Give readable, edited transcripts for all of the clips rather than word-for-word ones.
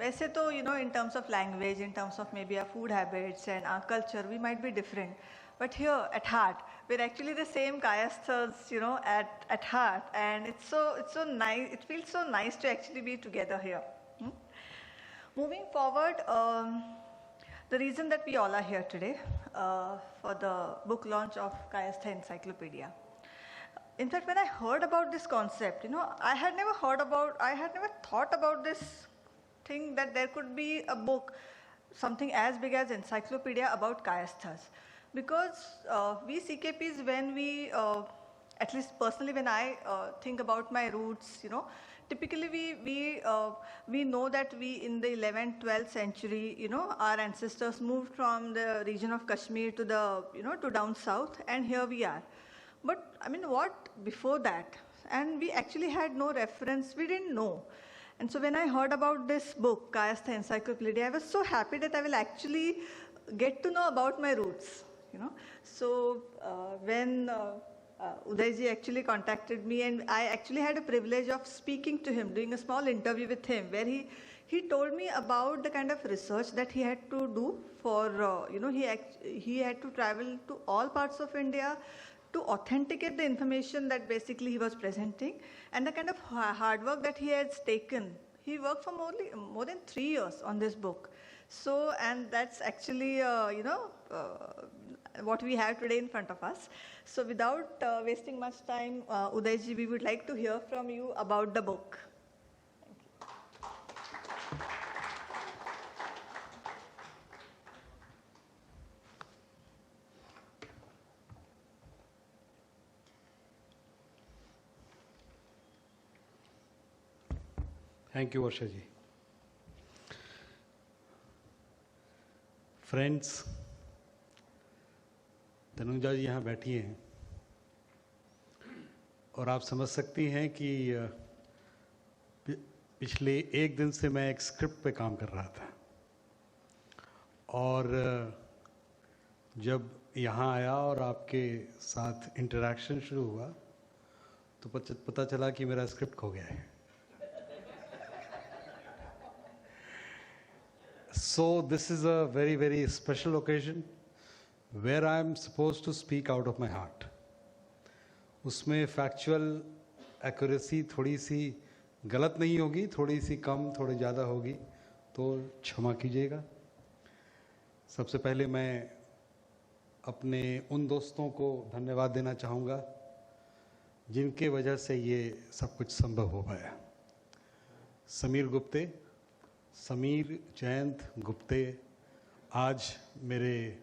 वैसे तो in terms of language, in terms of maybe our food habits and our culture, we might be different. But here at heart, we're actually the same Kayasthas, at heart, and it's so nice. It feels so nice to actually be together here. Moving forward, the reason that we all are here today for the book launch of Kayastha Encyclopedia. In fact, when I heard about this concept, I had never thought about this thing that there could be a book, something as big as encyclopedia about Kayasthas. Because we CKPs, when we, at least personally when I think about my roots, typically we know that we in the 11th, 12th century, our ancestors moved from the region of Kashmir to the, to down south, and here we are. But I mean, what before that? And we actually had no reference, we didn't know. And so when I heard about this book, Kayastha Encyclopedia, I was so happy that I will actually get to know about my roots, So when Udayji actually contacted me, and I actually had a privilege of speaking to him, doing a small interview with him, where he told me about the kind of research that he had to do for, he had to travel to all parts of India to authenticate the information that basically he was presenting, and the kind of hard work that he has taken. He worked for more than 3 years on this book. So, and that's actually, what we have today in front of us. So without wasting much time, Udayji, we would like to hear from you about the book. Thank you, Varsha ji. Friends, Tanuja जी यहाँ बैठी हैं और आप समझ सकती हैं कि पिछले एक दिन से मैं एक स्क्रिप्ट पे काम कर रहा था, और जब यहाँ आया और आपके साथ इंटरेक्शन शुरू हुआ तो पता चला कि मेरा स्क्रिप्ट खो गया है. So this is a very, very special occasion where I am supposed to speak out of my heart. उसमें factual accuracy थोड़ी सी गलत नहीं होगी, थोड़ी सी कम थोड़ी ज़्यादा होगी, तो क्षमा कीजिएगा. सबसे पहले मैं अपने उन दोस्तों को धन्यवाद देना चाहूँगा जिनके वजह से ये सब कुछ संभव हो पाया. समीर जयंत गुप्ते आज मेरे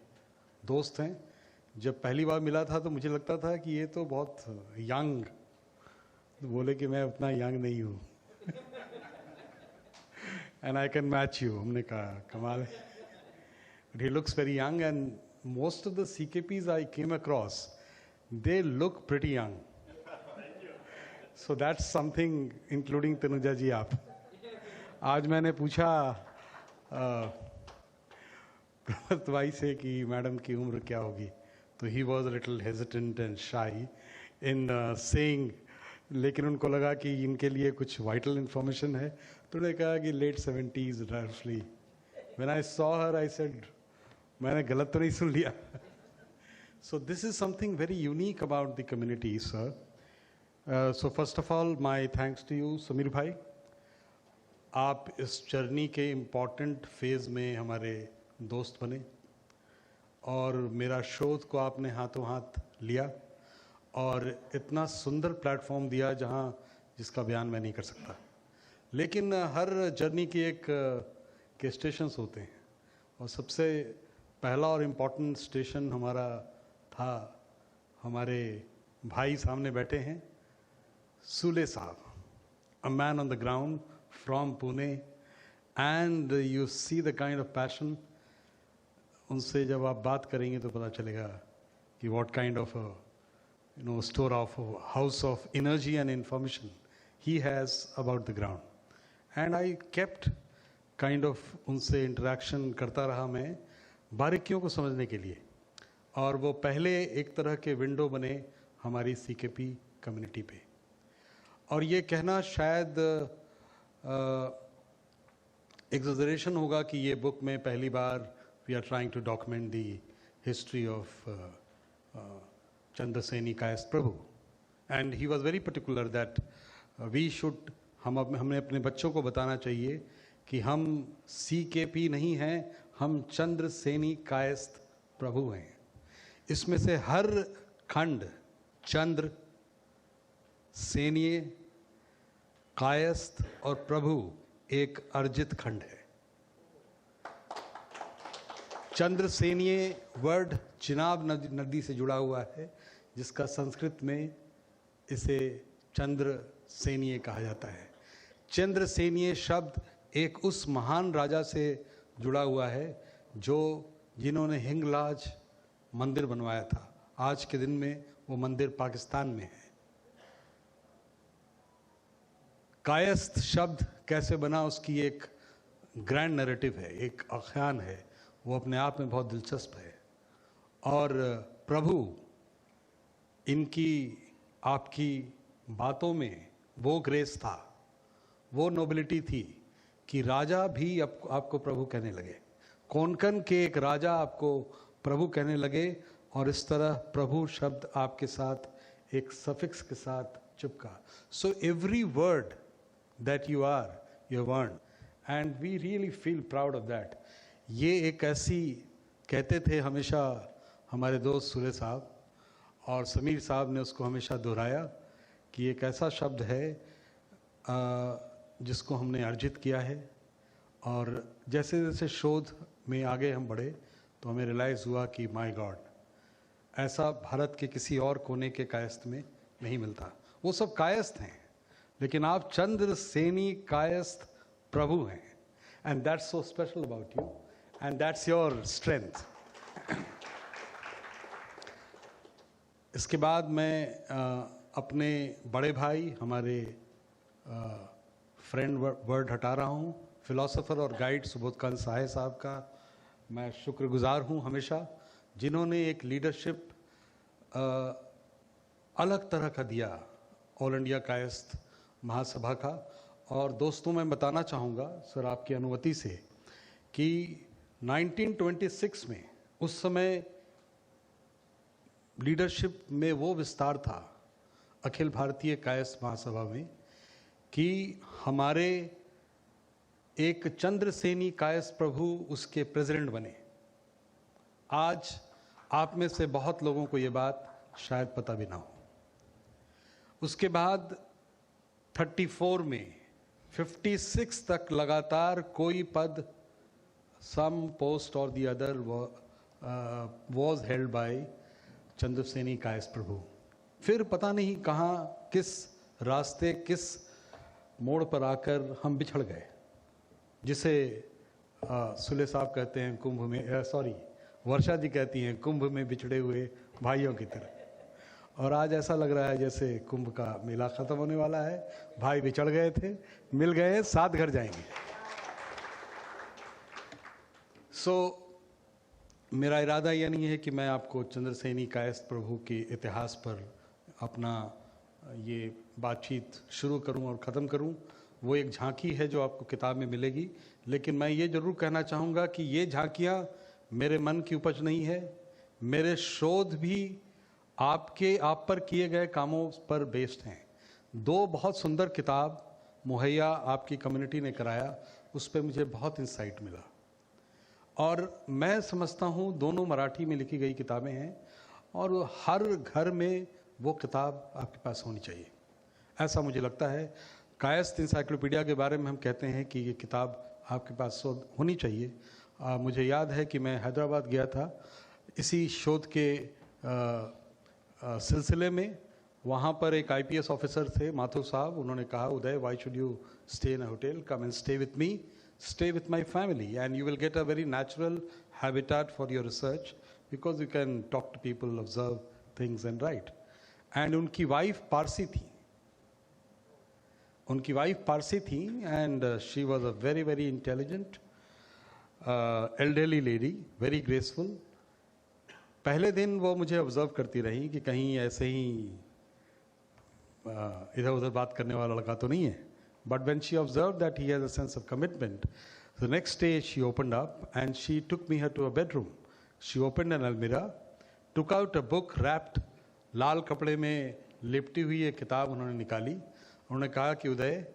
दोस्त हैं. जब पहली बार मिला था तो मुझे लगता था कि ये तो बहुत यंग, बोले कि मैं उतना यंग नहीं हूँ. And I can match you. हमने कहा कमाल है. He looks very young, and most of the CKPs I came across, they look pretty young. So that's something, including Tanuja ji आप. आज मैंने पूछा प्रभात भाई से कि मैडम की उम्र क्या होगी, तो he was little hesitant and शाई इन सेइंग, लेकिन उनको लगा कि इनके लिए कुछ वाइटल इन्फॉर्मेशन है, तो उन्होंने कहा कि लेट 70s रफली. When I saw her I said, मैंने गलत तो नहीं सुन लिया. So this is something very unique about the community sir. So first of all my thanks to you Sameer भाई. आप इस जर्नी के इम्पॉर्टेंट फेज़ में हमारे दोस्त बने और मेरा शोध को आपने हाथों हाथ लिया और इतना सुंदर प्लेटफॉर्म दिया जिसका बयान मैं नहीं कर सकता. लेकिन हर जर्नी की एक के स्टेशंस होते हैं, और सबसे पहला और इम्पॉर्टेंट स्टेशन हमारा था, हमारे भाई सामने बैठे हैं, सूले साहब, a man on the ground from Pune, and you see the kind of passion. उनसे जब आप बात करेंगे तो पता चलेगा कि what kind of a store of a house of energy and information he has about the ground. And I kept kind of उनसे interaction करता रहा मैं बारीकियों को समझने के लिए, और वो पहले एक तरह के विंडो बने हमारी CKP कम्युनिटी पे. और ये कहना शायद एग्जैजरेशन होगा कि ये बुक में पहली बार we are trying to document the history of Chandraseni Kayastha Prabhu, and he was very particular that we should, हमें अपने बच्चों को बताना चाहिए कि हम CKP नहीं हैं, हम चंद्रसेनी कायस्थ प्रभु हैं। इसमें से हर खंड चंद्र, सेनीय, कायस्थ और प्रभु एक अर्जित खंड है। चंद्रसेनीय वर्ड चिनाब नदी से जुड़ा हुआ है, जिसका संस्कृत में इसे चंद्रसेनीय कहा जाता है। चंद्रसेनीय शब्द एक उस महान राजा से जुड़ा हुआ है जिन्होंने हिंगलाज मंदिर बनवाया था। आज के दिन में वो मंदिर पाकिस्तान में है। कायस्थ शब्द कैसे बना, उसकी एक ग्रैंड नैरेटिव है, एक आख्यान है, वो अपने आप में बहुत दिलचस्प है। और प्रभु, इनकी आपकी बातों में वो ग्रेस था, वो नोबिलिटी थी कि राजा भी आपको प्रभु कहने लगे। कोंकण के एक राजा आपको प्रभु कहने लगे, और इस तरह प्रभु शब्द आपके साथ एक सफिक्स के साथ चिपका। So every word that you are, you earn, and we really feel proud of that. ये एक ऐसी, कहते थे हमेशा हमारे दोस्त सुरे साहब और समीर साहब ने उसको हमेशा दोहराया कि एक ऐसा शब्द है जिसको हमने अर्जित किया है। और जैसे जैसे शोध में आगे हम बढ़े तो हमें रियलाइज़ हुआ कि माय गॉड, ऐसा भारत के किसी और कोने के कायस्थ में नहीं मिलता। वो सब कायस्थ हैं, लेकिन आप चंद्रसेनी कायस्थ प्रभु हैं, and that's so special about you, and that's your strength. इसके बाद मैं अपने बड़े भाई, हमारे फ्रेंड वर्ड हटा रहा हूँ, फिलोसोफर और गाइड सुबोधकांत सहाय साहब का मैं शुक्रगुजार हूँ हमेशा, जिन्होंने एक लीडरशिप अलग तरह का दिया ऑल इंडिया कायस्थ महासभा का। और दोस्तों, मैं बताना चाहूँगा सर आपकी अनुमति से कि 1926 में उस समय लीडरशिप में वो विस्तार था अखिल भारतीय कायस्थ महासभा में कि हमारे एक चंद्रसेनी कायस्थ प्रभु उसके प्रेसिडेंट बने। आज आप में से बहुत लोगों को ये बात शायद पता भी ना हो। उसके बाद 34 में 56 तक लगातार कोई पद, सम पोस्ट और the other was held by Chandraseni Kayastha Prabhu. फिर पता नहीं कहाँ, किस रास्ते, किस मोड़ पर आकर हम बिछड़ गए, जिसे सुले साहब कहते हैं कुंभ में, सॉरी वर्षा जी कहती हैं कुंभ में बिछड़े हुए भाइयों की तरह। और आज ऐसा लग रहा है जैसे कुंभ का मेला खत्म होने वाला है, भाई बिछड़ गए थे, मिल गए, साथ घर जाएंगे। सो मेरा इरादा यह नहीं है कि मैं आपको चंद्रसेनी कायस्थ प्रभु के इतिहास पर अपना ये बातचीत शुरू करूं और ख़त्म करूं। वो एक झांकी है जो आपको किताब में मिलेगी, लेकिन मैं ये ज़रूर कहना चाहूँगा कि ये झांकियाँ मेरे मन की उपज नहीं है। मेरे शोध भी आप पर किए गए कामों पर बेस्ड हैं। 2 बहुत सुंदर किताब मुहैया आपकी कम्युनिटी ने कराया, उस पर मुझे बहुत इंसाइट मिला। और मैं समझता हूँ दोनों मराठी में लिखी गई किताबें हैं, और हर घर में वो किताब आपके पास होनी चाहिए, ऐसा मुझे लगता है। कायस्थ इंसाइक्लोपीडिया के बारे में हम कहते हैं कि ये किताब आपके पास होनी चाहिए। मुझे याद है कि मैं हैदराबाद गया था इसी शोध के सिलसिले में। वहाँ पर एक IPS ऑफिसर थे, माथुर साहब, उन्होंने कहा, Uday, why should you stay in a hotel, come and stay with me, stay with my family, and you will get a very natural habitat for your research, because you can talk to people, observe things and write. And उनकी wife Parsi थी, and she was a very very intelligent elderly lady, very graceful. पहले दिन वो मुझे observe करती रही कि कहीं ऐसे ही इधर उधर बात करने वाला लड़का तो नहीं है, But when she observed that he has a sense of commitment, the next day she opened up and she took me her to a bedroom. She opened an almirah, took out a book wrapped, लाल कपड़े में लिपटी हुई एक किताब उन्होंने निकाली. उन्होंने कहा कि उदय,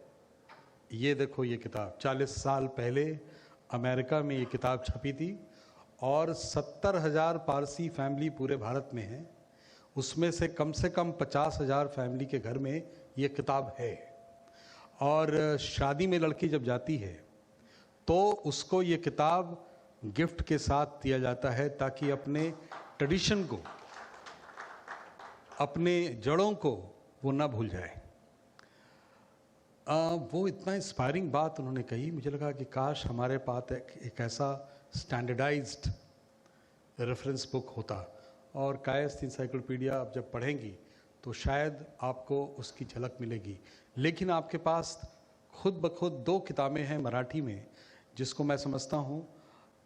ये देखो ये किताब 40 साल पहले अमेरिका में ये किताब छपी थी और 70,000 पारसी फैमिली पूरे भारत में है. उसमें से कम 50,000 फैमिली के घर में ये किताब है. और शादी में लड़की जब जाती है तो उसको ये किताब गिफ्ट के साथ दिया जाता है ताकि अपने ट्रेडिशन को, अपने जड़ों को वो ना भूल जाए. वो इतना इंस्पायरिंग बात उन्होंने कही, मुझे लगा कि काश हमारे पास एक ऐसा स्टैंडर्डाइज्ड रेफरेंस बुक होता. और कायस्थ इंसाइक्लोपीडिया आप जब पढ़ेंगी तो शायद आपको उसकी झलक मिलेगी. लेकिन आपके पास खुद ब खुद 2 किताबें हैं मराठी में जिसको मैं समझता हूँ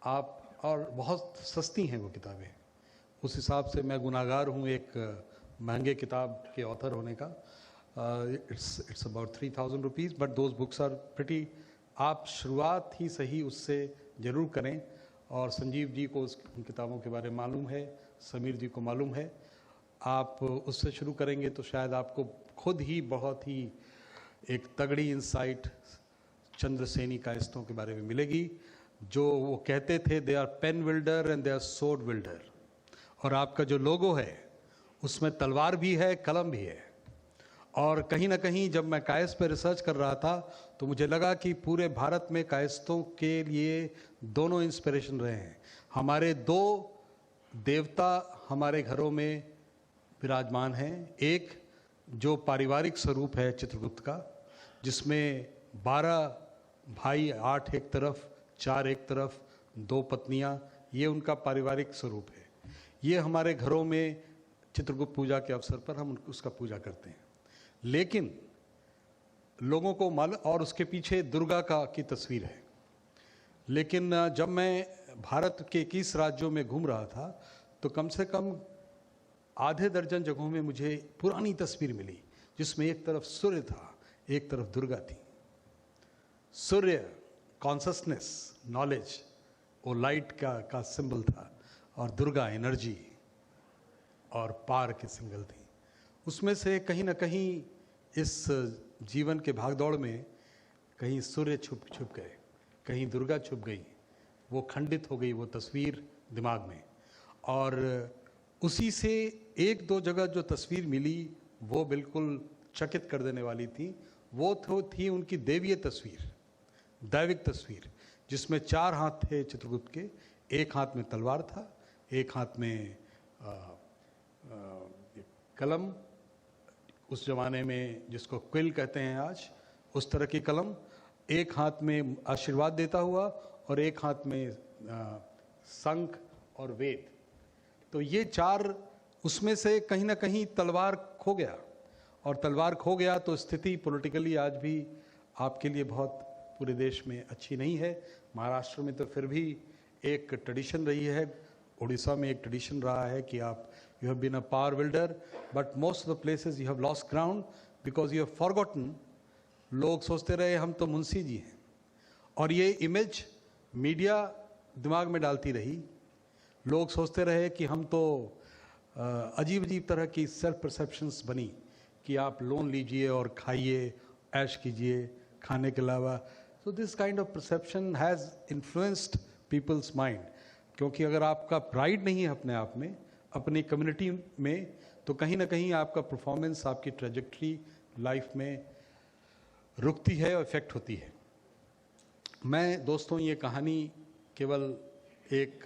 आप, और बहुत सस्ती हैं वो किताबें. उस हिसाब से मैं गुनाहगार हूँ एक महंगे किताब के ऑथर होने का. It's about 3,000 rupees, but those books are pretty. आप शुरुआत ही सही उससे ज़रूर करें. और संजीव जी को उन किताबों के बारे में मालूम है, समीर जी को मालूम है. आप उससे शुरू करेंगे तो शायद आपको खुद ही बहुत ही एक तगड़ी इंसाइट चंद्रसेनी कायस्थों के बारे में मिलेगी. जो वो कहते थे, they are pen wielder and they are sword wielder. और आपका जो लोगो है उसमें तलवार भी है, कलम भी है. और कहीं ना कहीं जब मैं कायस्थ पे रिसर्च कर रहा था तो मुझे लगा कि पूरे भारत में कायस्थों के लिए दोनों इंस्पिरेशन रहे हैं. हमारे 2 देवता हमारे घरों में विराजमान हैं. एक जो पारिवारिक स्वरूप है चित्रगुप्त का, जिसमें 12 भाई, 8 एक तरफ, 4 एक तरफ, 2 पत्नियां, ये उनका पारिवारिक स्वरूप है. ये हमारे घरों में चित्रगुप्त पूजा के अवसर पर हम उसका पूजा करते हैं. लेकिन लोगों को मालूम, और उसके पीछे दुर्गा की तस्वीर है. लेकिन जब मैं भारत के 21 राज्यों में घूम रहा था तो कम से कम आधे दर्जन जगहों में मुझे पुरानी तस्वीर मिली जिसमें एक तरफ सूर्य था, एक तरफ दुर्गा थी. सूर्य कॉन्शसनेस, नॉलेज, वो लाइट का सिंबल था, और दुर्गा एनर्जी और पार के सिंबल थी. उसमें से कहीं ना कहीं इस जीवन के भागदौड़ में कहीं सूर्य छुप गए, कहीं दुर्गा छुप गई. वो खंडित हो गई वो तस्वीर दिमाग में. और उसी से 1-2 जगह जो तस्वीर मिली वो बिल्कुल चकित कर देने वाली थी. वो थी उनकी देवीय तस्वीर, दैविक तस्वीर, जिसमें 4 हाथ थे चित्रगुप्त के. एक हाथ में तलवार था, एक हाथ में कलम, उस जमाने में जिसको क्विल कहते हैं आज, उस तरह की कलम. एक हाथ में आशीर्वाद देता हुआ और एक हाथ में शंख और वेद. तो ये 4, उसमें से कहीं ना कहीं तलवार खो गया. और तलवार खो गया तो स्थिति पॉलिटिकली आज भी आपके लिए बहुत पूरे देश में अच्छी नहीं है. महाराष्ट्र में तो फिर भी एक ट्रेडिशन रही है, उड़ीसा में एक ट्रेडिशन रहा है कि आप you have been a power builder, but most of the places you have lost ground because you have forgotten. लोग सोचते रहे हम तो मुंशी जी हैं, और ये इमेज मीडिया दिमाग में डालती रही. लोग सोचते रहे कि हम तो अजीब अजीब तरह की सेल्फ परसेप्शंस बनी कि आप लोन लीजिए और खाइए, ऐश कीजिए खाने के अलावा. So this kind of perception has influenced people's mind. क्योंकि अगर आपका प्राइड नहीं है अपने आप में, अपनी कम्युनिटी में, तो कहीं ना कहीं आपका परफॉर्मेंस, आपकी ट्रेजेक्ट्री लाइफ में रुकती है और इफेक्ट होती है. मैं दोस्तों ये कहानी केवल एक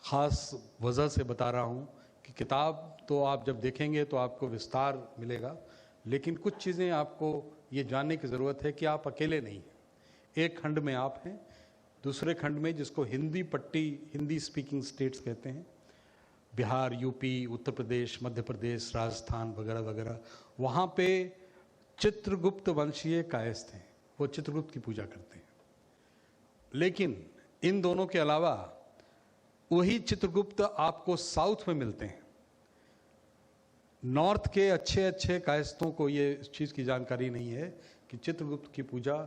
ख़ास वजह से बता रहा हूँ कि किताब तो आप जब देखेंगे तो आपको विस्तार मिलेगा, लेकिन कुछ चीज़ें आपको ये जानने की ज़रूरत है कि आप अकेले नहीं हैं. एक खंड में आप हैं, दूसरे खंड में जिसको हिंदी पट्टी, हिंदी स्पीकिंग स्टेट्स कहते हैं, बिहार, यूपी, उत्तर प्रदेश, मध्य प्रदेश, राजस्थान वगैरह वगैरह, वहाँ पे चित्रगुप्त वंशीय कायस्थ हैं, वो चित्रगुप्त की पूजा करते हैं. लेकिन इन दोनों के अलावा वही चित्रगुप्त आपको साउथ में मिलते हैं. नॉर्थ के अच्छे अच्छे कायस्थों को ये इस चीज़ की जानकारी नहीं है कि चित्रगुप्त की पूजा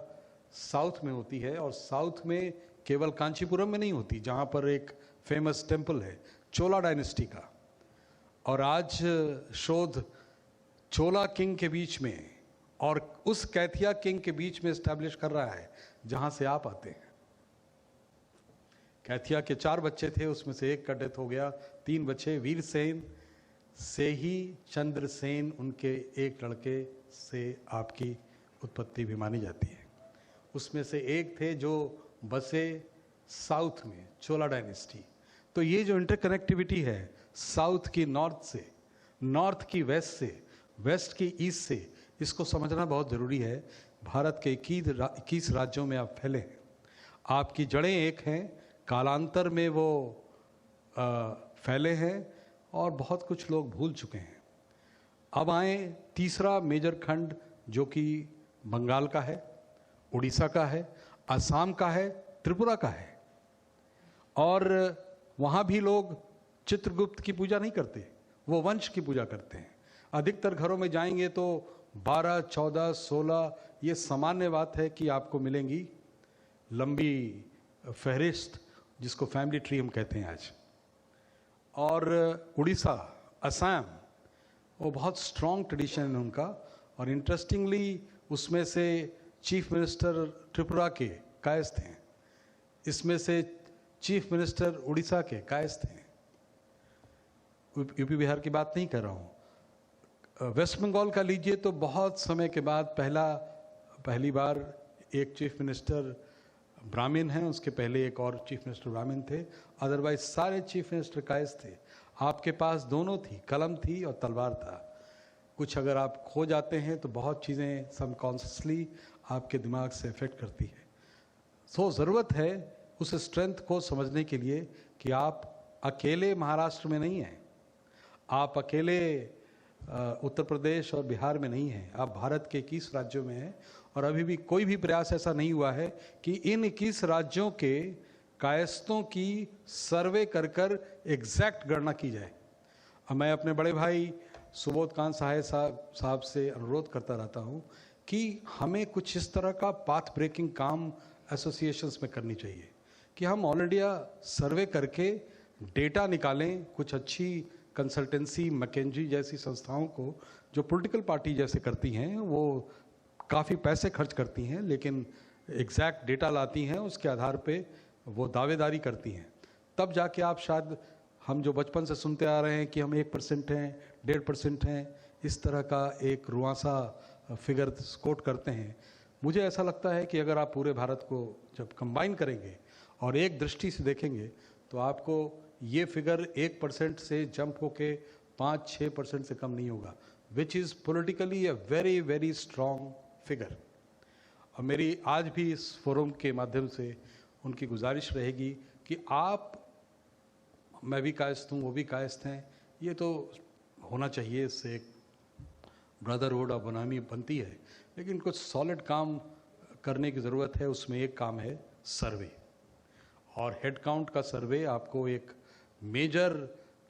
साउथ में होती है, और साउथ में केवल कांचीपुरम में नहीं होती, जहाँ पर एक फेमस टेम्पल है चोला डायनेस्टी का, और आज शोध चोला किंग के बीच में और उस कैथिया किंग के बीच में एस्टैब्लिश कर रहा है जहाँ से आप आते हैं। कैथिया के 4 बच्चे थे, उसमें से एक का डेथ हो गया, 3 बच्चे। वीरसेन से ही चंद्रसेन, उनके एक लड़के से आपकी उत्पत्ति भी मानी जाती है। उसमें से एक थे जो बसे साउथ में, चोला डायनेस्टी। तो ये जो इंटरकनेक्टिविटी है साउथ की नॉर्थ से, नॉर्थ की वेस्ट से, वेस्ट की ईस्ट से, इसको समझना बहुत ज़रूरी है। भारत के 21 राज्यों में आप फैले हैं, आपकी जड़ें एक हैं, कालांतर में वो फैले हैं और बहुत कुछ लोग भूल चुके हैं। अब आए तीसरा मेजर खंड जो कि बंगाल का है, उड़ीसा का है, असम का है, त्रिपुरा का है, और वहाँ भी लोग चित्रगुप्त की पूजा नहीं करते, वो वंश की पूजा करते हैं। अधिकतर घरों में जाएंगे तो 12, 14, 16 ये सामान्य बात है कि आपको मिलेंगी लंबी फहरिस्त, जिसको फैमिली ट्री हम कहते हैं आज। और उड़ीसा, असम, वो बहुत स्ट्रॉन्ग ट्रेडिशन है उनका, और इंटरेस्टिंगली उसमें से चीफ मिनिस्टर त्रिपुरा के कायस्थ हैं, इसमें से चीफ मिनिस्टर उड़ीसा के कायस्थ हैं। यूपी बिहार की बात नहीं कर रहा हूँ। वेस्ट बंगाल का लीजिए तो बहुत समय के बाद पहली बार एक चीफ मिनिस्टर ब्राह्मण हैं, उसके पहले एक और चीफ मिनिस्टर ब्राह्मण थे, अदरवाइज सारे चीफ मिनिस्टर कायस्थ थे। आपके पास दोनों थी, कलम थी और तलवार था। कुछ अगर आप खो जाते हैं तो बहुत चीज़ें सबकॉन्शियसली आपके दिमाग से इफेक्ट करती है। सो ज़रूरत है उस स्ट्रेंथ को समझने के लिए कि आप अकेले महाराष्ट्र में नहीं हैं, आप अकेले उत्तर प्रदेश और बिहार में नहीं हैं, आप भारत के 21 राज्यों में हैं। और अभी भी कोई भी प्रयास ऐसा नहीं हुआ है कि इन 21 राज्यों के कायस्थों की सर्वे कर कर एग्जैक्ट गणना की जाए। अब मैं अपने बड़े भाई सुबोध कांत साहब से अनुरोध करता रहता हूँ कि हमें कुछ इस तरह का पाथ ब्रेकिंग काम एसोसिएशंस में करनी चाहिए कि हम ऑल इंडिया सर्वे करके डेटा निकालें। कुछ अच्छी कंसल्टेंसी, मैकेंजी जैसी संस्थाओं को, जो पॉलिटिकल पार्टी जैसे करती हैं, वो काफ़ी पैसे खर्च करती हैं लेकिन एग्जैक्ट डेटा लाती हैं, उसके आधार पे वो दावेदारी करती हैं। तब जाके आप शायद, हम जो बचपन से सुनते आ रहे हैं कि हम 1% हैं, 1.5% हैं, इस तरह का एक रुआंसा फिगर कोट करते हैं। मुझे ऐसा लगता है कि अगर आप पूरे भारत को जब कंबाइन करेंगे और एक दृष्टि से देखेंगे तो आपको ये फिगर 1% से जंप होके 5-6% से कम नहीं होगा, which is politically a very very strong figure. और मेरी आज भी इस फोरम के माध्यम से उनकी गुजारिश रहेगी कि आप, मैं भी कायस्थ हूँ, वो भी कायस्थ हैं, ये तो होना चाहिए, इससे एक ब्रदरहुड और बनामी बनती है, लेकिन कुछ सॉलिड काम करने की ज़रूरत है। उसमें एक काम है सर्वे, और हेड काउंट का सर्वे आपको एक मेजर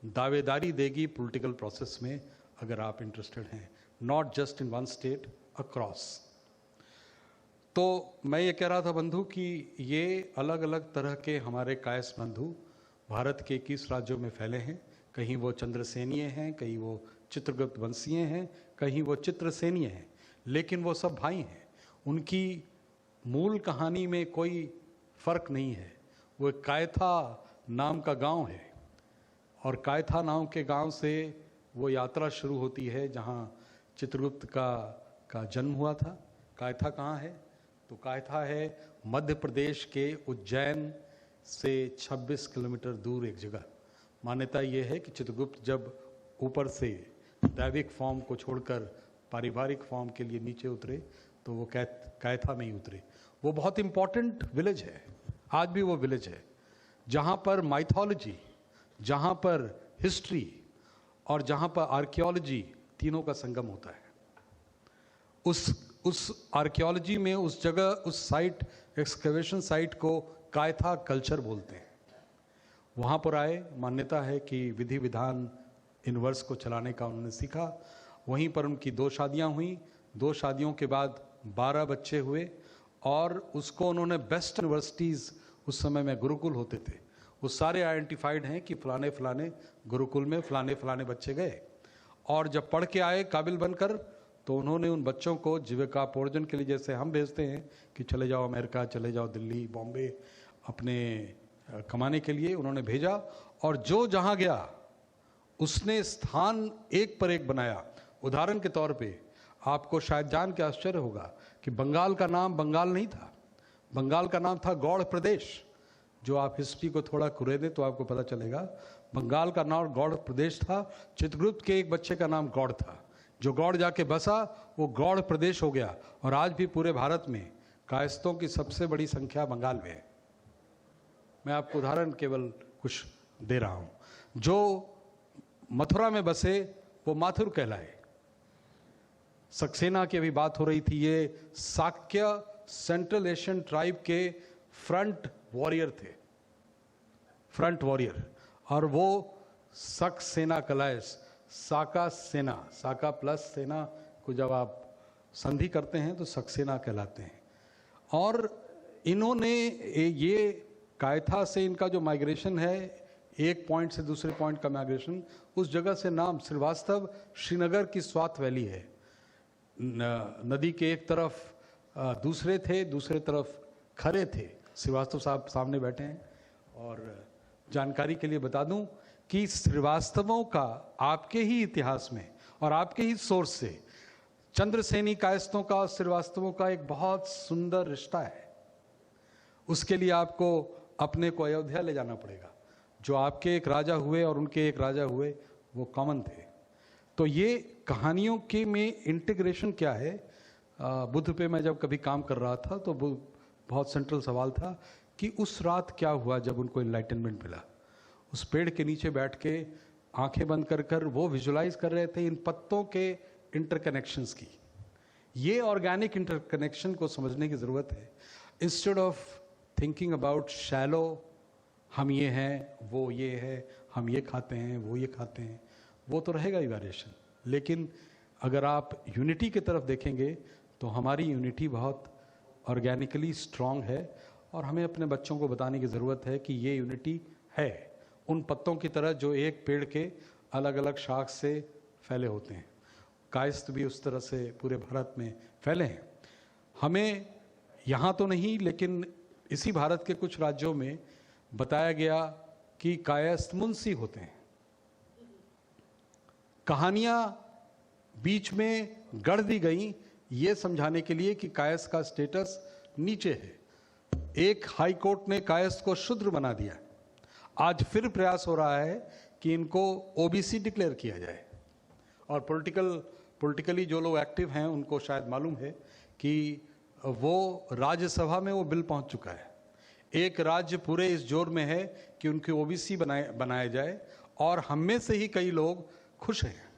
दावेदारी देगी पॉलिटिकल प्रोसेस में, अगर आप इंटरेस्टेड हैं, not just in one state, across. तो मैं ये कह रहा था बंधु कि ये अलग अलग तरह के हमारे कायस्थ बंधु भारत के 21 राज्यों में फैले हैं। कहीं वो चंद्रसेनीय हैं, कहीं वो चित्रगुप्त वंशीय हैं, कहीं वो चित्रसेनीय हैं, लेकिन वो सब भाई हैं। उनकी मूल कहानी में कोई फर्क नहीं है। वो एक कायथा नाम का गांव है, और कायथा नाम के गांव से वो यात्रा शुरू होती है जहां चित्रगुप्त का जन्म हुआ था। कायथा कहाँ है? तो कायथा है मध्य प्रदेश के उज्जैन से 26 किलोमीटर दूर एक जगह। मान्यता ये है कि चित्रगुप्त जब ऊपर से दैविक फॉर्म को छोड़कर पारिवारिक फॉर्म के लिए नीचे उतरे तो वो कायथा में ही उतरे। वो बहुत इंपॉर्टेंट विलेज है, आज भी वो विलेज है जहाँ पर माइथोलॉजी, जहाँ पर हिस्ट्री और जहाँ पर आर्कियोलॉजी, तीनों का संगम होता है। उस आर्कियोलॉजी में उस जगह, उस साइट, एक्सकवेशन साइट को कायथा कल्चर बोलते हैं। वहाँ पर आए, मान्यता है कि विधि विधान यूनिवर्स को चलाने का उन्होंने सीखा। वहीं पर उनकी 2 शादियाँ हुई। 2 शादियों के बाद 12 बच्चे हुए और उसको उन्होंने बेस्ट यूनिवर्सिटीज़, उस समय में गुरुकुल होते थे, वो सारे आइडेंटिफाइड हैं कि फलाने फलाने गुरुकुल में फलाने फलाने बच्चे गए, और जब पढ़ के आए काबिल बनकर तो उन्होंने उन बच्चों को जीविकापोर्जन के लिए, जैसे हम भेजते हैं कि चले जाओ अमेरिका, चले जाओ दिल्ली, बॉम्बे अपने कमाने के लिए, उन्होंने भेजा। और जो जहाँ गया उसने स्थान एक पर एक बनाया। उदाहरण के तौर पे आपको शायद जान के आश्चर्य होगा कि बंगाल का नाम बंगाल नहीं था, बंगाल का नाम था गौड़ प्रदेश। जो आप हिस्ट्री को थोड़ा कुरेदें तो आपको पता चलेगा, बंगाल का नाम गौड़ प्रदेश था। चित्रगुप्त के एक बच्चे का नाम गौड़ था, जो गौड़ जाके बसा वो गौड़ प्रदेश हो गया। और आज भी पूरे भारत में कायस्थों की सबसे बड़ी संख्या बंगाल में है। मैं आपको उदाहरण केवल कुछ दे रहा हूं। जो मथुरा में बसे वो माथुर कहलाए। सक्सेना की अभी बात हो रही थी, ये साक्य सेंट्रल एशियन ट्राइब के फ्रंट वॉरियर थे, फ्रंट वॉरियर। और वो सक्सेना कलायस, साका सेना, साका प्लस सेना को जब आप संधि करते हैं तो सक्सेना कहलाते हैं। और इन्होंने ये कायथा से इनका जो माइग्रेशन है, एक पॉइंट से दूसरे पॉइंट का माइग्रेशन, उस जगह से नाम श्रीवास्तव श्रीनगर की स्वात वैली है। नदी के एक तरफ दूसरे थे, दूसरे तरफ खरे थे। श्रीवास्तव साहब सामने बैठे हैं। और जानकारी के लिए बता दूं कि श्रीवास्तवों का आपके ही इतिहास में और आपके ही सोर्स से चंद्रसेनी कायस्थों का और श्रीवास्तवों का एक बहुत सुंदर रिश्ता है। उसके लिए आपको अपने को अयोध्या ले जाना पड़ेगा। जो आपके एक राजा हुए और उनके एक राजा हुए वो कॉमन थे। तो ये कहानियों के में इंटीग्रेशन क्या है। बुद्ध पे मैं जब कभी काम कर रहा था तो बहुत सेंट्रल सवाल था कि उस रात क्या हुआ जब उनको एनलाइटनमेंट मिला। उस पेड़ के नीचे बैठ के आंखें बंद कर कर वो विजुलाइज कर रहे थे इन पत्तों के इंटरकनेक्शंस की। ये ऑर्गेनिक इंटरकनेक्शन को समझने की ज़रूरत है, instead of thinking about shallow, हम ये हैं वो ये है, हम ये खाते हैं वो ये खाते हैं। वो तो रहेगा ही वेरिएशन, लेकिन अगर आप यूनिटी की तरफ देखेंगे तो हमारी यूनिटी बहुत ऑर्गेनिकली स्ट्रांग है। और हमें अपने बच्चों को बताने की ज़रूरत है कि ये यूनिटी है उन पत्तों की तरह जो एक पेड़ के अलग अलग शाख से फैले होते हैं। कायस्थ भी उस तरह से पूरे भारत में फैले हैं। हमें यहाँ तो नहीं, लेकिन इसी भारत के कुछ राज्यों में बताया गया कि कायस्थ मुंशी होते हैं। कहानियां बीच में गढ़ दी गई ये समझाने के लिए कि कायस्थ का स्टेटस नीचे है। एक हाई कोर्ट ने कायस्थ को शूद्र बना दिया। आज फिर प्रयास हो रहा है कि इनको ओबीसी डिक्लेयर किया जाए। और पॉलिटिकली जो लोग एक्टिव हैं उनको शायद मालूम है कि वो राज्यसभा में वो बिल पहुंच चुका है। एक राज्य पूरे इस जोर में है कि उनके ओबीसी बनाया जाए, और हम में से ही कई लोग खुश हैं।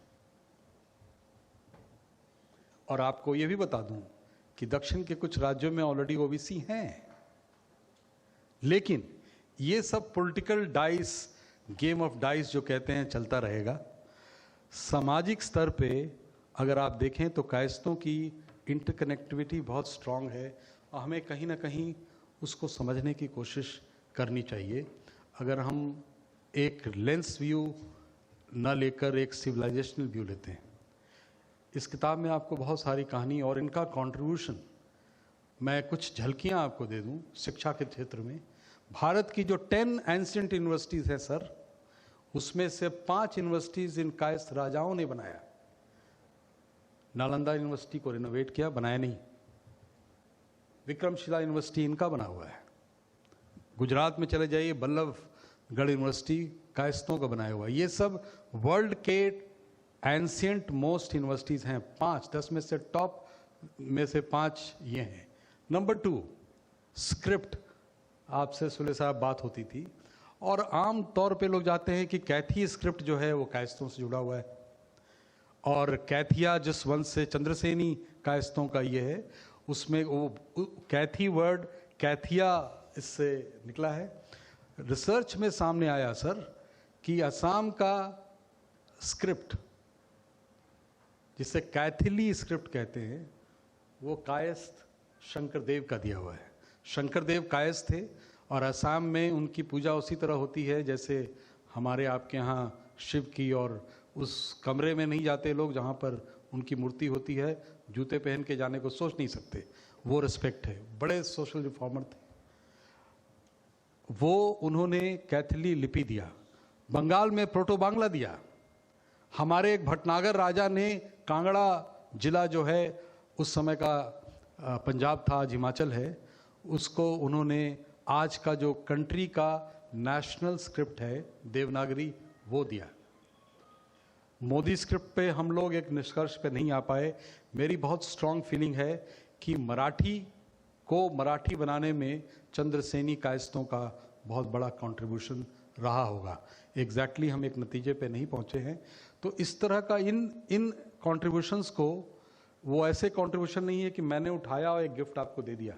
और आपको ये भी बता दूं कि दक्षिण के कुछ राज्यों में ऑलरेडी ओबीसी हैं। लेकिन ये सब political dice, game of dice जो कहते हैं, चलता रहेगा। सामाजिक स्तर पे अगर आप देखें तो कायस्थों की इंटरकनेक्टिविटी बहुत स्ट्रांग है, और हमें कहीं ना कहीं उसको समझने की कोशिश करनी चाहिए। अगर हम एक लेंस व्यू न लेकर एक सिविलाइजेशनल व्यू लेते हैं। इस किताब में आपको बहुत सारी कहानी और इनका कंट्रीब्यूशन, मैं कुछ झलकियां आपको दे दूं शिक्षा के क्षेत्र में। भारत की जो 10 एंशिएंट यूनिवर्सिटीज़ हैं सर, उसमें से 5 यूनिवर्सिटीज़ इन कायस्थ राजाओं ने बनाया। नालंदा यूनिवर्सिटी को रिनोवेट किया, बनाया नहीं। विक्रमशिला यूनिवर्सिटी इनका बना हुआ है। गुजरात में चले जाइए, बल्लभगढ़ यूनिवर्सिटी कायस्थों का बनाया हुआ है। ये सब वर्ल्ड के एंशिएंट मोस्ट यूनिवर्सिटीज़ हैं। 5, 10 में से टॉप में से 5 ये हैं। Number 2, script. आपसे सुले साहब बात होती थी, और आम तौर पे लोग जाते हैं कि कैथी स्क्रिप्ट जो है वो कायस्थों से जुड़ा हुआ है, और कैथिया जिस वंश से चंद्रसेनी कायस्थों का ये है, उसमें वो कैथी वर्ड कैथिया इससे निकला है। रिसर्च में सामने आया सर कि असम का स्क्रिप्ट, जिसे कैथिली स्क्रिप्ट कहते हैं, वो कायस्थ शंकरदेव का दिया हुआ है। शंकरदेव कायस्थ थे और असम में उनकी पूजा उसी तरह होती है जैसे हमारे आपके यहाँ शिव की, और उस कमरे में नहीं जाते लोग जहाँ पर उनकी मूर्ति होती है, जूते पहन के जाने को सोच नहीं सकते। वो रिस्पेक्ट है। बड़े सोशल रिफॉर्मर थे वो। उन्होंने कैथली लिपि दिया, बंगाल में प्रोटो बांग्ला दिया। हमारे एक भटनागर राजा ने कांगड़ा जिला जो है उस समय का पंजाब था, आज हिमाचल है, उसको उन्होंने आज का जो कंट्री का नेशनल स्क्रिप्ट है देवनागरी वो दिया। मोदी स्क्रिप्ट पे हम लोग एक निष्कर्ष पे नहीं आ पाए। मेरी बहुत स्ट्रांग फीलिंग है कि मराठी को मराठी बनाने में चंद्रसेनी कायस्थों का बहुत बड़ा कंट्रीब्यूशन रहा होगा। एग्जैक्टली हम एक नतीजे पे नहीं पहुंचे हैं। तो इस तरह का इन कंट्रीब्यूशंस को, वो ऐसे कंट्रीब्यूशन नहीं है कि मैंने उठाया और एक गिफ्ट आपको दे दिया।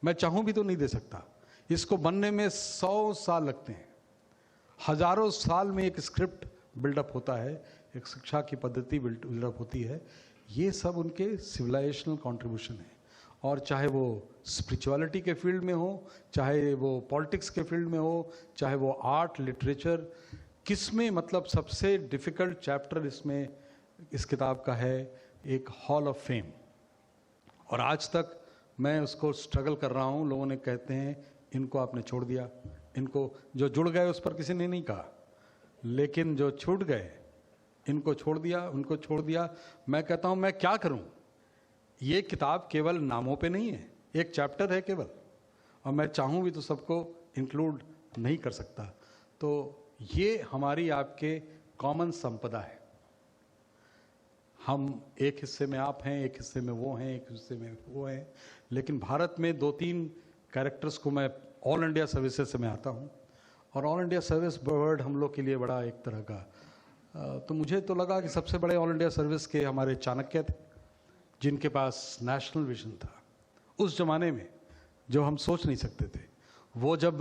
मैं चाहूं भी तो नहीं दे सकता। इसको बनने में 100 साल लगते हैं, हजारों साल में एक स्क्रिप्ट बिल्डअप होता है, एक शिक्षा की पद्धति बिल्डअप होती है। ये सब उनके सिविलाइजेशनल कंट्रीब्यूशन है। और चाहे वो स्पिरिचुअलिटी के फील्ड में हो, चाहे वो पॉलिटिक्स के फील्ड में हो, चाहे वो आर्ट लिटरेचर, किसमें मतलब सबसे डिफिकल्ट चैप्टर इसमें इस किताब का है एक हॉल ऑफ फेम। और आज तक मैं उसको स्ट्रगल कर रहा हूँ। लोगों ने कहते हैं इनको आपने छोड़ दिया, इनको जो जुड़ गए उस पर किसी ने नहीं कहा, लेकिन जो छूट गए इनको छोड़ दिया, उनको छोड़ दिया। मैं कहता हूँ मैं क्या करूँ। ये किताब केवल नामों पे नहीं है, एक चैप्टर है केवल, और मैं चाहूँ भी तो सबको इंक्लूड नहीं कर सकता। तो ये हमारी आपके कॉमन संपदा है। हम एक हिस्से में आप हैं, एक हिस्से में वो हैं, एक हिस्से में वो हैं, लेकिन भारत में 2-3 कैरेक्टर्स को मैं ऑल इंडिया सर्विसेज से मैं आता हूँ, और ऑल इंडिया सर्विस वर्ड हम लोग के लिए बड़ा एक तरह का तो मुझे तो लगा कि सबसे बड़े ऑल इंडिया सर्विस के हमारे चाणक्य थे, जिनके पास नेशनल विजन था उस जमाने में जो हम सोच नहीं सकते थे। वो जब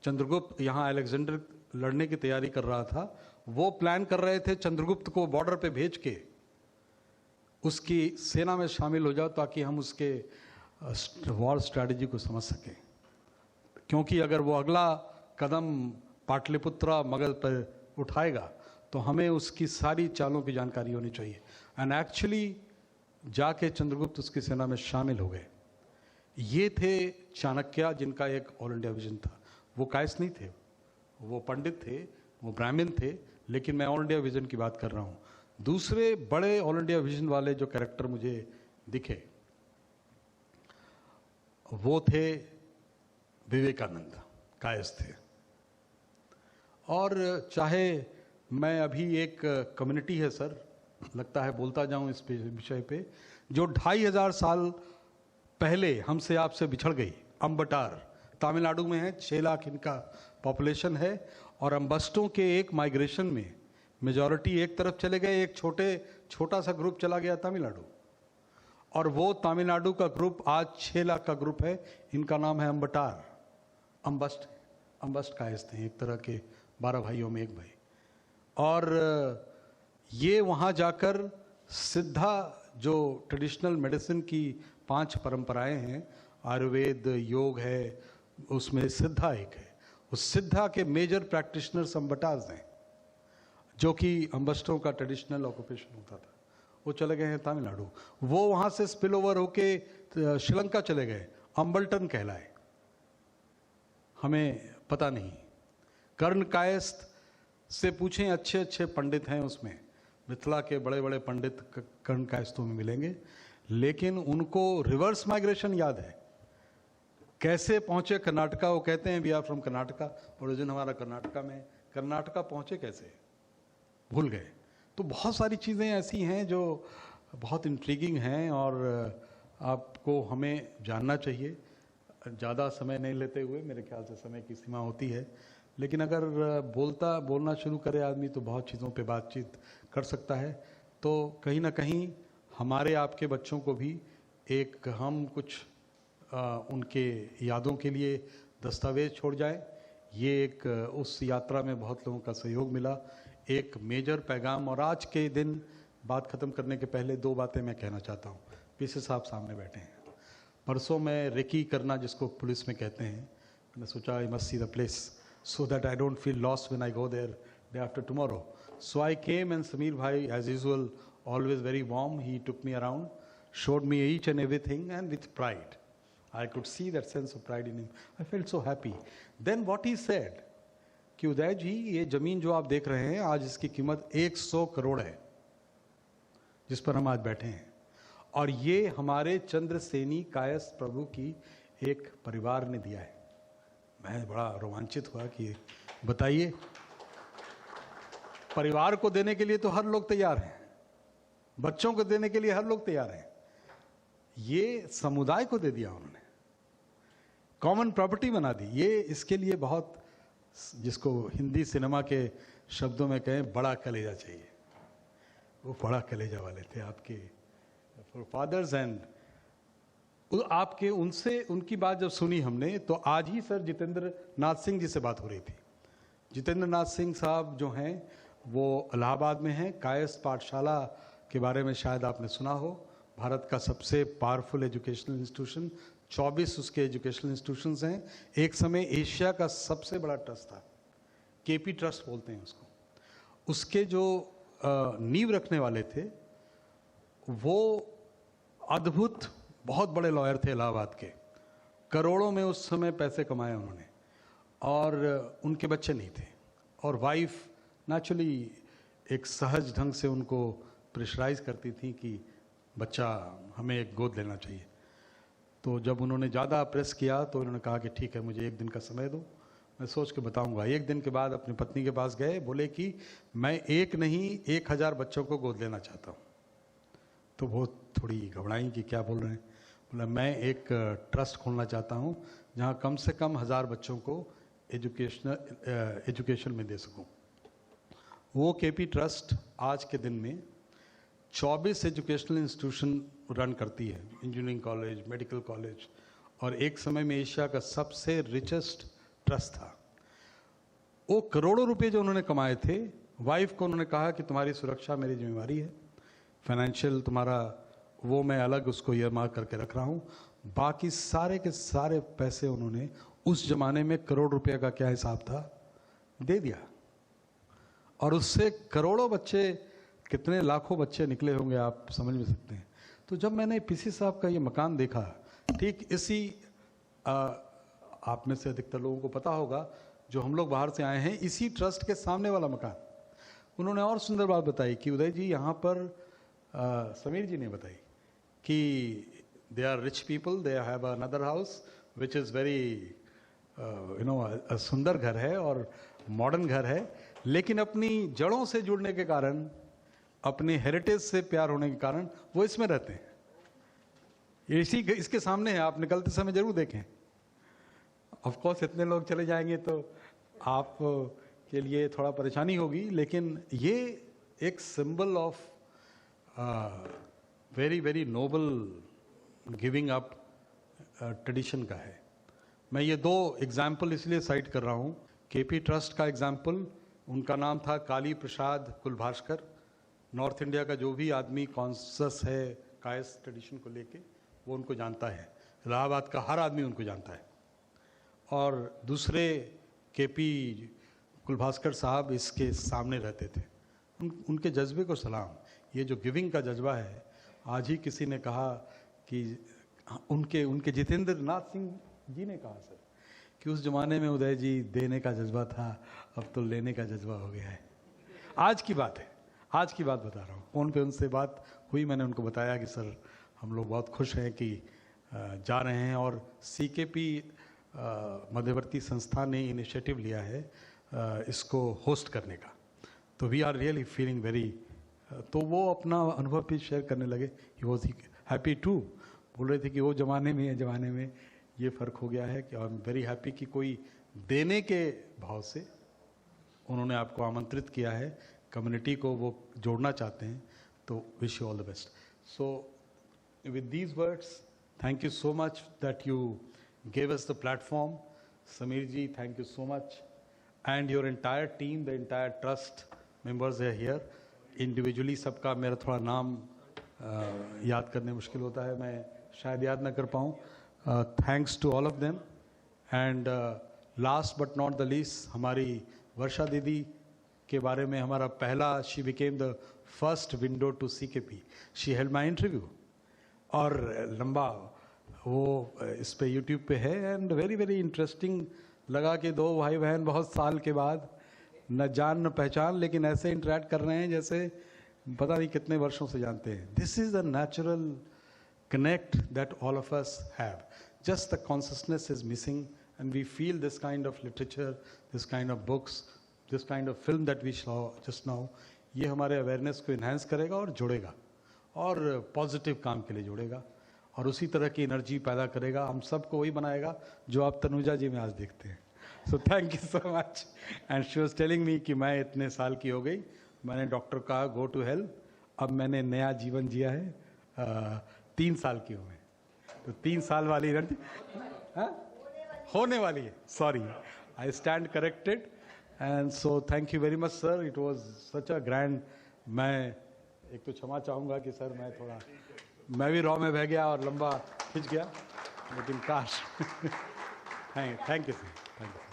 चंद्रगुप्त यहाँ अलेक्जेंडर लड़ने की तैयारी कर रहा था, वो प्लान कर रहे थे चंद्रगुप्त को बॉर्डर पे भेज के उसकी सेना में शामिल हो जाओ ताकि हम उसके वॉर स्ट्रैटेजी को समझ सकें। क्योंकि अगर वो अगला कदम पाटलिपुत्रा मगध पर उठाएगा तो हमें उसकी सारी चालों की जानकारी होनी चाहिए। एंड एक्चुअली जाके चंद्रगुप्त उसकी सेना में शामिल हो गए। ये थे चाणक्य, जिनका एक ऑल इंडिया विजन था। वो कायस्थ नहीं थे, वो पंडित थे, वो ब्राह्मण थे, लेकिन मैं ऑल इंडिया विजन की बात कर रहा हूँ। दूसरे बड़े ऑल इंडिया विजन वाले जो कैरेक्टर मुझे दिखे वो थे विवेकानंद, कायस्थ थे। और चाहे मैं अभी एक कम्युनिटी है सर, लगता है बोलता जाऊं इस विषय पे, जो 2500 साल पहले हमसे आपसे बिछड़ गई। अंबटार तमिलनाडु में है, 6 लाख इनका पॉपुलेशन है, और अंबस्टों के एक माइग्रेशन में मेजॉरिटी एक तरफ चले गए, एक छोटा सा ग्रुप चला गया तमिलनाडु, और वो तमिलनाडु का ग्रुप आज 6 लाख का ग्रुप है। इनका नाम है अंबटार, अंबस्ट कायस्थ हैं, एक तरह के 12 भाइयों में एक भाई। और ये वहाँ जाकर सिद्धा, जो ट्रेडिशनल मेडिसिन की 5 परंपराएं हैं, आयुर्वेद, योग है, उसमें सिद्धा एक है। उस सिद्धा के मेजर प्रैक्टिशनर्स अंबटार्स हैं, जो कि अंबस्टों का ट्रेडिशनल ऑक्यूपेशन होता था। वो चले गए हैं तमिलनाडु। वो वहाँ से स्पिल ओवर होके श्रीलंका चले गए, अंबल्टन कहलाए, हमें पता नहीं। कर्ण कायस्थ से पूछें, अच्छे अच्छे पंडित हैं उसमें, मिथिला के बड़े बड़े पंडित कर्ण कायस्थों में मिलेंगे, लेकिन उनको रिवर्स माइग्रेशन याद है। कैसे पहुंचे कर्नाटका, वो कहते हैं we are from Karnataka, origin हमारा कर्नाटका में, कर्नाटका पहुंचे कैसे, भूल गए। तो बहुत सारी चीज़ें ऐसी हैं जो बहुत इंट्रीगिंग हैं और आपको हमें जानना चाहिए। ज़्यादा समय नहीं लेते हुए, मेरे ख्याल से समय की सीमा होती है, लेकिन अगर बोलना शुरू करे आदमी तो बहुत चीज़ों पे बातचीत कर सकता है। तो कहीं ना कहीं हमारे आपके बच्चों को भी एक हम कुछ उनके यादों के लिए दस्तावेज छोड़ जाए। ये एक उस यात्रा में बहुत लोगों का सहयोग मिला, एक मेजर पैगाम। और आज के दिन बात ख़त्म करने के पहले 2 बातें मैं कहना चाहता हूँ। पीसी साहब सामने बैठे हैं। परसों मैं रेकी करना जिसको पुलिस में कहते हैं, मैंने सोचा I must see the place so that I don't feel lost when I go there day after tomorrow. So I came and Sameer भाई as usual always very warm, he took me around, showed me each and everything, and with pride. I could see that sense of pride in him. I felt so happy. Then what he said, कि उदय जी ये जमीन जो आप देख रहे हैं आज इसकी कीमत 100 करोड़ है जिस पर हम आज बैठे हैं, और ये हमारे चंद्रसेनी कायस्थ प्रभु की एक परिवार ने दिया है. मैं बड़ा रोमांचित हुआ कि बताइए, परिवार को देने के लिए तो हर लोग तैयार हैं, बच्चों को देने के लिए हर लोग तैयार हैं, ये समुदाय को दे दिया उन्होंने, कॉमन प्रॉपर्टी बना दी. ये इसके लिए बहुत, जिसको हिंदी सिनेमा के शब्दों में कहें, बड़ा कलेजा चाहिए. वो बड़ा कलेजा वाले थे आपके फादर्स. एंड आपके उनसे उनकी बात जब सुनी हमने, तो आज ही सर जितेंद्र नाथ सिंह जी से बात हो रही थी. जितेंद्र नाथ सिंह साहब जो हैं वो इलाहाबाद में हैं. कायस्थ पाठशाला के बारे में शायद आपने सुना हो, भारत का सबसे पावरफुल एजुकेशनल इंस्टीट्यूशन, 24 उसके एजुकेशनल इंस्टीट्यूशंस हैं. एक समय एशिया का सबसे बड़ा ट्रस्ट था, केपी ट्रस्ट बोलते हैं उसको. उसके जो नींव रखने वाले थे वो अद्भुत बहुत बड़े लॉयर थे इलाहाबाद के, करोड़ों में उस समय पैसे कमाए उन्होंने, और उनके बच्चे नहीं थे. और वाइफ नेचुरली एक सहज ढंग से उनको प्रेशराइज करती थी कि बच्चा हमें एक गोद लेना चाहिए. तो जब उन्होंने ज़्यादा प्रेस किया तो उन्होंने कहा कि ठीक है, मुझे एक दिन का समय दो, मैं सोच के बताऊंगा. एक दिन के बाद अपनी पत्नी के पास गए, बोले कि मैं एक नहीं 1000 बच्चों को गोद लेना चाहता हूँ. तो वो थोड़ी घबराई कि क्या बोल रहे हैं. बोला मैं एक ट्रस्ट खोलना चाहता हूँ जहाँ कम से कम 1000 बच्चों को एजुकेशन में दे सकूँ. वो केपी ट्रस्ट आज के दिन में 24 एजुकेशनल इंस्टीट्यूशन रन करती है, इंजीनियरिंग कॉलेज, मेडिकल कॉलेज, और एक समय में एशिया का सबसे रिचेस्ट ट्रस्ट था. वो करोड़ों रुपए जो उन्होंने कमाए थे, वाइफ को उन्होंने कहा कि तुम्हारी सुरक्षा मेरी जिम्मेवारी है, फाइनेंशियल तुम्हारा वो मैं अलग उसको ईयरमार्क करके रख रहा हूँ. बाकी सारे के सारे पैसे उन्होंने उस जमाने में करोड़ रुपए का क्या हिसाब था दे दिया, और उससे करोड़ों बच्चे, कितने लाखों बच्चे निकले होंगे आप समझ में सकते हैं. तो जब मैंने पीसी साहब का ये मकान देखा, ठीक इसी आप में से अधिकतर लोगों को पता होगा जो हम लोग बाहर से आए हैं, इसी ट्रस्ट के सामने वाला मकान. उन्होंने और सुंदर बात बताई कि उदय जी यहाँ पर समीर जी ने बताई कि they are rich people, they have another house which is very सुंदर घर है और मॉडर्न घर है, लेकिन अपनी जड़ों से जुड़ने के कारण, अपने हेरिटेज से प्यार होने के कारण वो इसमें रहते हैं. इसके सामने है, आप निकलते समय जरूर देखें. ऑफ कोर्स इतने लोग चले जाएंगे तो आप के लिए थोड़ा परेशानी होगी, लेकिन ये एक symbol of very very noble giving up tradition का है. मैं ये 2 एग्जाम्पल इसलिए साइट कर रहा हूँ. केपी ट्रस्ट का एग्जाम्पल, उनका नाम था काली प्रसाद कुलभास्कर. नॉर्थ इंडिया का जो भी आदमी कॉन्शियस है कायस्थ ट्रेडिशन को लेके, वो उनको जानता है. इलाहाबाद का हर आदमी उनको जानता है. और दूसरे केपी कुलभास्कर साहब इसके सामने रहते थे. उनके जज्बे को सलाम. ये जो गिविंग का जज्बा है, आज ही किसी ने कहा कि उनके जितेंद्र नाथ सिंह जी ने कहा सर कि उस जमाने में उदय जी देने का जज्बा था, अब तो लेने का जज्बा हो गया है. आज की बात है, आज की बात बता रहा हूँ. फ़ोन पे उनसे बात हुई, मैंने उनको बताया कि सर हम लोग बहुत खुश हैं कि जा रहे हैं, और सीकेपी मध्यवर्ती संस्था ने इनिशिएटिव लिया है इसको होस्ट करने का. तो we are really feeling very. तो वो अपना अनुभव भी शेयर करने लगे. He was happy to. बोल रहे थे कि वो जमाने में ये फ़र्क हो गया है कि आई एम वेरी हैप्पी कि कोई देने के भाव से उन्होंने आपको आमंत्रित किया है, कम्युनिटी को वो जोड़ना चाहते हैं. तो wish you all the best. So with these words, thank you so much that you gave us the platform. Sameer ji, thank you so much. And your entire team, the entire trust members are here. Individually सबका मेरा थोड़ा नाम याद करने मुश्किल होता है, मैं शायद याद ना कर पाऊँ. Thanks to all of them. And last but not द लीस्ट, हमारी वर्षा दीदी के बारे में हमारा पहला, she became the first window to CKP. She held my interview और लंबा वो इस पे YouTube पे है. एंड वेरी वेरी इंटरेस्टिंग लगा कि दो भाई बहन बहुत साल के बाद न जान न पहचान, लेकिन ऐसे इंटरेक्ट कर रहे हैं जैसे पता नहीं कितने वर्षों से जानते हैं. This is the natural connect that all of us have. Just the consciousness is missing, and we feel this kind of literature, this kind of books, this kind of film that we saw just now. ये हमारे awareness को enhance करेगा और जोड़ेगा और positive काम के लिए जोड़ेगा और उसी तरह की एनर्जी पैदा करेगा. हम सबको वही बनाएगा जो आप तनुजा जी में आज देखते हैं. So thank you so much. And she was telling me कि मैं इतने साल की हो गई, मैंने डॉक्टर कहा गो टू हेल, अब मैंने नया जीवन जिया है. 3 साल की हूँ मैं, तो 3 साल वाली एनर्जी होने वाली है. Sorry, I stand corrected. And so thank you very much sir, it was such a grand. मैं एक तो क्षमा चाहूँगा कि सर मैं भी रॉ में बह गया और लंबा खिंच गया, लेकिन काश. Thank you sir, thank you.